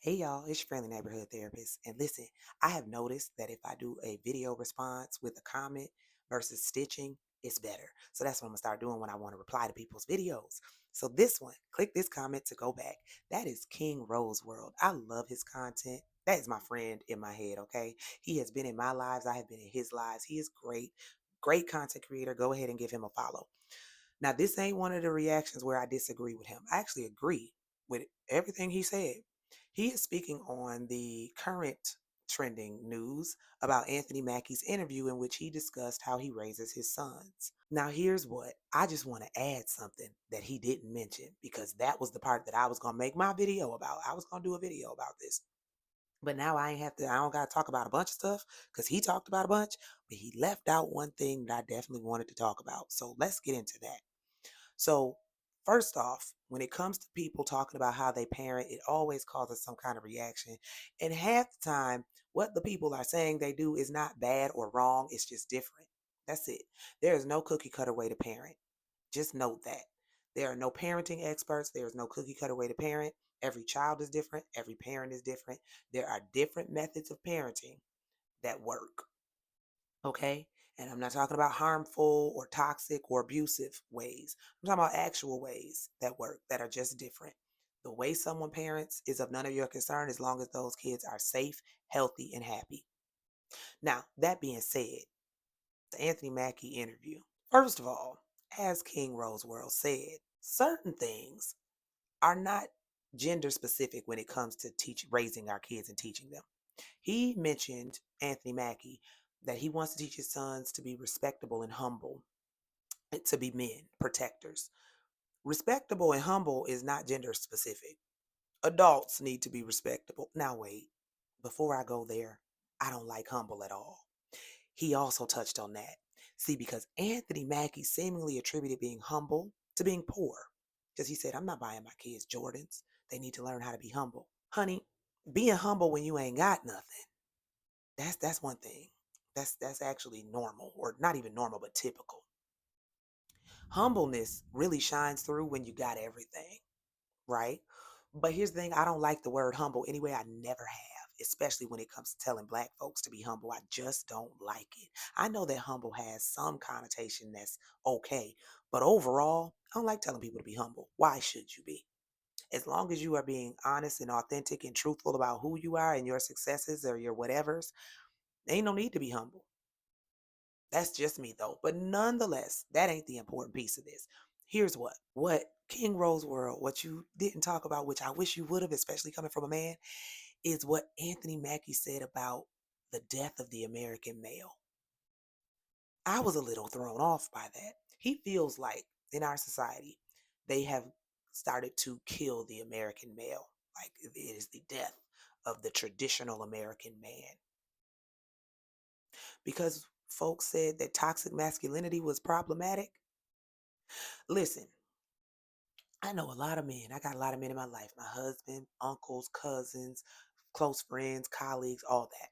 Hey y'all, it's your friendly neighborhood therapist. And listen, I have noticed that if I do a video response with a comment versus stitching, it's better. So that's what I'm gonna start doing when I want to reply to people's videos. So this one, click this comment to go back. That is King Rose World. I love his content. That is my friend in my head, okay? He has been in my lives. I have been in his lives. He is great. Great content creator. Go ahead and give him a follow. Now, this ain't one of the reactions where I disagree with him. I actually agree with everything he said. He is speaking on the current trending news about Anthony Mackie's interview in which he discussed how he raises his sons. Now, here's what I just want to add something that he didn't mention because that was the part that I was going to make my video about. I was going to do a video about this. But now I don't got to talk about a bunch of stuff because he talked about a bunch, but he left out one thing that I definitely wanted to talk about. So let's get into that. So, first off, when it comes to people talking about how they parent, it always causes some kind of reaction. And half the time, what the people are saying they do is not bad or wrong, it's just different. That's it. There is no cookie cutter way to parent. Just note that. There are no parenting experts, there is no cookie cutter way to parent. Every child is different, every parent is different. There are different methods of parenting that work. Okay? And I'm not talking about harmful or toxic or abusive ways. I'm talking about actual ways that work that are just different. The way someone parents is of none of your concern as long as those kids are safe, healthy, and happy. Now, that being said, the Anthony Mackie interview. First of all, as King Roseworld said, certain things are not gender specific when it comes to raising our kids and teaching them. He mentioned, Anthony Mackie, that he wants to teach his sons to be respectable and humble, to be men, protectors. Respectable and humble is not gender specific. Adults need to be respectable. Now, wait, before I go there, I don't like humble at all. He also touched on that. See, because Anthony Mackie seemingly attributed being humble to being poor. Because he said, I'm not buying my kids Jordans. They need to learn how to be humble. Honey, being humble when you ain't got nothing, that's one thing. That's actually normal, or not even normal, but typical. Humbleness really shines through when you got everything, right? But here's the thing, I don't like the word humble anyway. I never have, especially when it comes to telling black folks to be humble. I just don't like it. I know that humble has some connotation that's okay, but overall, I don't like telling people to be humble. Why should you be? As long as you are being honest and authentic and truthful about who you are and your successes or your whatevers, ain't no need to be humble. That's just me though. But nonetheless, that ain't the important piece of this. Here's what King Rose World, what you didn't talk about, which I wish you would have, especially coming from a man, is what Anthony Mackie said about the death of the American male. I was a little thrown off by that. He feels like in our society, they have started to kill the American male. Like it is the death of the traditional American man. Because folks said that toxic masculinity was problematic. Listen, I know a lot of men. I got a lot of men in my life. My husband, uncles, cousins, close friends, colleagues, all that.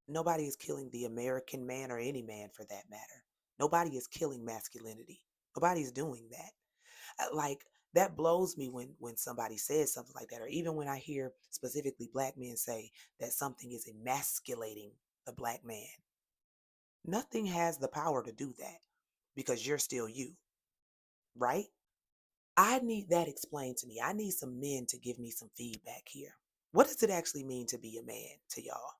Nobody is killing the American man or any man for that matter. Nobody is killing masculinity. Nobody's doing that. Like that blows me when somebody says something like that, or even when I hear specifically black men say that something is emasculating the black man. Nothing has the power to do that because you're still you, right? I need that explained to me. I need some men to give me some feedback here. What does it actually mean to be a man to y'all?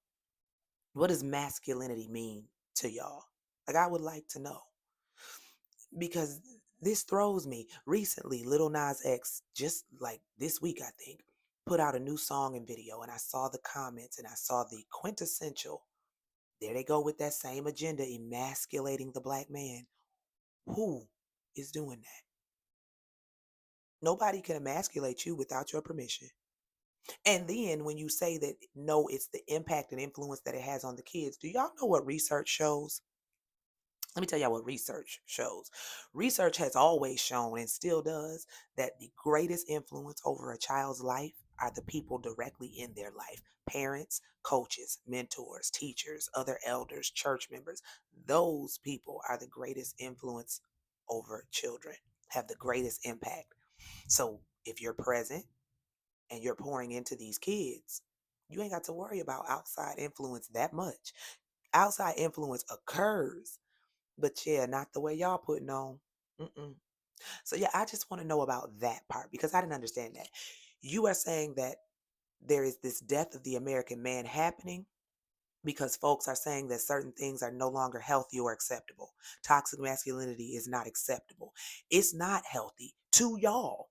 What does masculinity mean to y'all? Like, I would like to know because this throws me. Recently, Little Nas X, just like this week, I think, put out a new song and video, and I saw the comments and I saw the quintessential. There they go with that same agenda, emasculating the black man. Who is doing that? Nobody can emasculate you without your permission. And then when you say that no, it's the impact and influence that it has on the kids, do y'all know what research shows? Let me tell y'all what research shows. Research has always shown and still does that the greatest influence over a child's life are the people directly in their life: parents, coaches, mentors, teachers, other elders, church members. Those people are the greatest influence over children, have the greatest impact. So if you're present, and you're pouring into these kids, you ain't got to worry about outside influence that much. Outside influence occurs, but yeah, not the way y'all putting on. Mm-mm. So yeah, I just want to know about that part because I didn't understand that. You are saying that there is this death of the American man happening because folks are saying that certain things are no longer healthy or acceptable. Toxic masculinity is not acceptable. It's not healthy to y'all.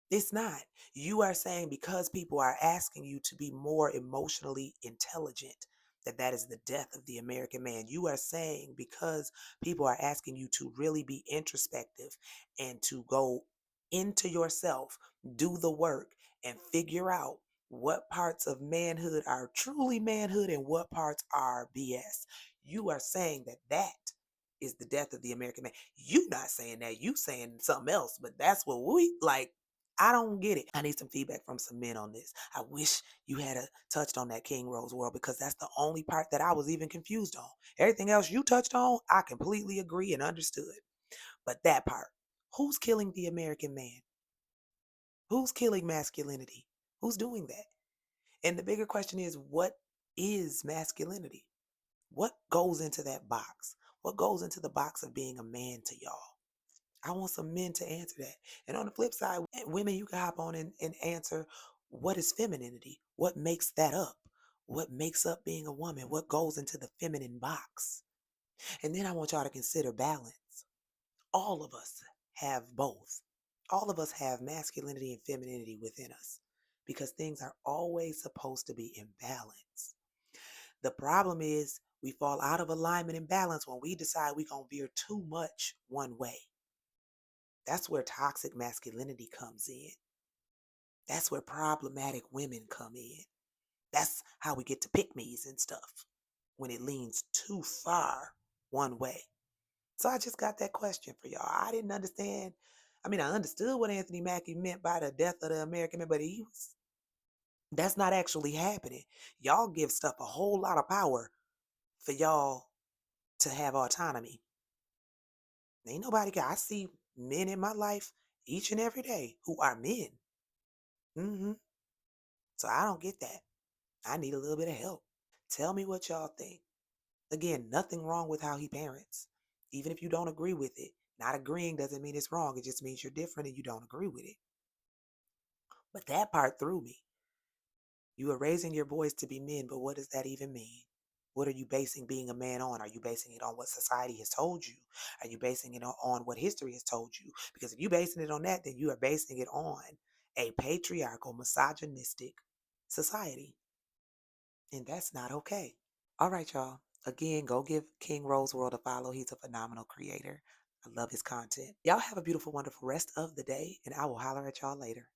It's not. You are saying because people are asking you to be more emotionally intelligent, that that is the death of the American man. You are saying because people are asking you to really be introspective and to go into yourself, do the work, and figure out what parts of manhood are truly manhood and what parts are BS. You are saying that that is the death of the American man. You not saying that. You saying something else, but that's what we like. I don't get it. I need some feedback from some men on this. I wish you had touched on that King Rose world because that's the only part that I was even confused on. Everything else you touched on, I completely agree and understood. But that part, who's killing the American man? Who's killing masculinity? Who's doing that? And the bigger question is, what is masculinity? What goes into that box? What goes into the box of being a man to y'all? I want some men to answer that. And on the flip side, women, you can hop on and answer, what is femininity? What makes that up? What makes up being a woman? What goes into the feminine box? And then I want y'all to consider balance. All of us have both. All of us have masculinity and femininity within us because things are always supposed to be in balance. The problem is we fall out of alignment and balance when we decide we're going to veer too much one way. That's where toxic masculinity comes in. That's where problematic women come in. That's how we get to pick me's and stuff when it leans too far one way. So I just got that question for y'all. I didn't understand. I mean, I understood what Anthony Mackie meant by the death of the American man, but that's not actually happening. Y'all give stuff a whole lot of power for y'all to have autonomy. Ain't nobody got, I see men in my life each and every day who are men. Hmm. So I don't get that. I need a little bit of help. Tell me what y'all think. Again, nothing wrong with how he parents. Even if you don't agree with it, not agreeing doesn't mean it's wrong. It just means you're different and you don't agree with it. But that part threw me. You are raising your boys to be men, but what does that even mean? What are you basing being a man on? Are you basing it on what society has told you? Are you basing it on what history has told you? Because if you're basing it on that, then you are basing it on a patriarchal, misogynistic society. And that's not okay. All right, y'all. Again, go give King Rose World a follow. He's a phenomenal creator. I love his content. Y'all have a beautiful, wonderful rest of the day, and I will holler at y'all later.